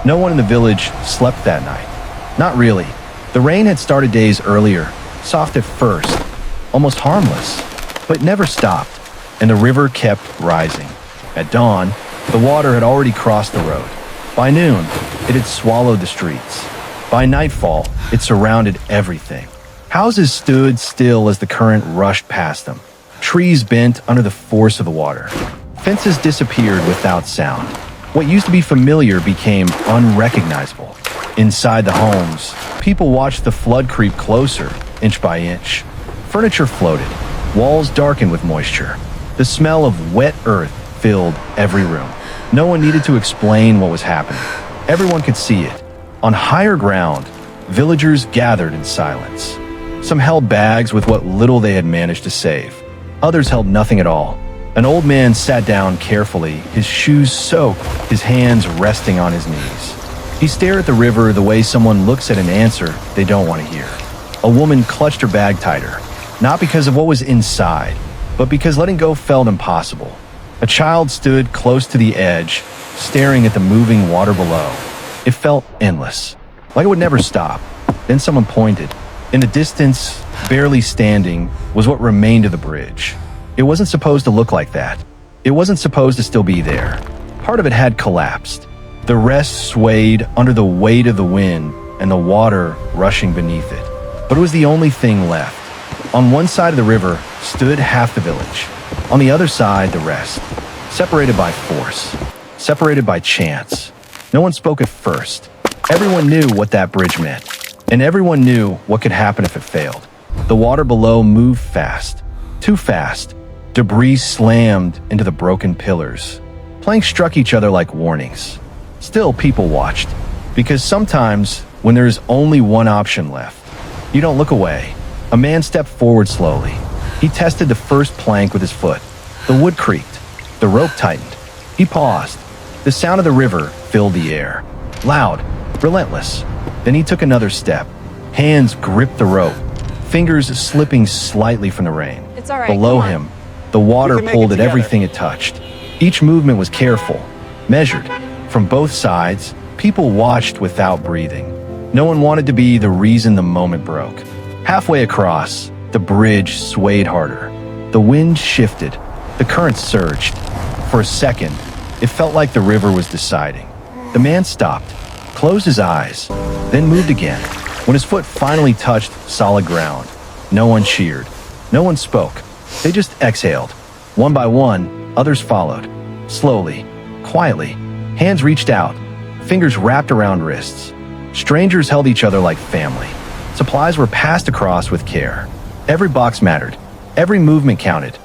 No one in the village slept that night. Not really. The rain had started days earlier, soft at first, almost harmless, but never stopped, and the river kept rising. At dawn, the water had already crossed the road. By noon, it had swallowed the streets. By nightfall, it surrounded everything. Houses stood still as the current rushed past them. Trees bent under the force of the water. Fences disappeared without sound. What used to be familiar became unrecognizable. Inside the homes, people watched the flood creep closer, inch by inch. Furniture floated, walls darkened with moisture. The smell of wet earth filled every room. No one needed to explain what was happening. Everyone could see it. On higher ground, villagers gathered in silence. Some held bags with what little they had managed to save. Others held nothing at all. An old man sat down carefully, his shoes soaked, his hands resting on his knees. He stared at the river the way someone looks at an answer they don't want to hear. A woman clutched her bag tighter, not because of what was inside, but because letting go felt impossible. A child stood close to the edge, staring at the moving water below. It felt endless, like it would never stop. Then someone pointed. In the distance, barely standing, was what remained of the bridge. It wasn't supposed to look like that. It wasn't supposed to still be there. Part of it had collapsed. The rest swayed under the weight of the wind and the water rushing beneath it. But it was the only thing left. On one side of the river stood half the village. On the other side, the rest. Separated by force. Separated by chance. No one spoke at first. Everyone knew what that bridge meant. And everyone knew what could happen if it failed. The water below moved fast. Too fast. Debris slammed into the broken pillars. Planks struck each other like warnings. Still, people watched. Because sometimes, when there is only one option left, you don't look away. A man stepped forward slowly. He tested the first plank with his foot. The wood creaked. The rope tightened. He paused. The sound of the river filled the air. Loud, relentless. Then he took another step. Hands gripped the rope, fingers slipping slightly from the rain. It's all right. Below him, the water pulled at everything it touched. Each movement was careful, measured. From both sides, people watched without breathing. No one wanted to be the reason the moment broke. Halfway across, the bridge swayed harder. The wind shifted. The current surged. For a second, it felt like the river was deciding. The man stopped, closed his eyes, then moved again. When his foot finally touched solid ground, no one cheered. No one spoke. They just exhaled. One by one, others followed. Slowly, quietly. Hands reached out, fingers wrapped around wrists. Strangers held each other like family. Supplies were passed across with care. Every box mattered. Every movement counted.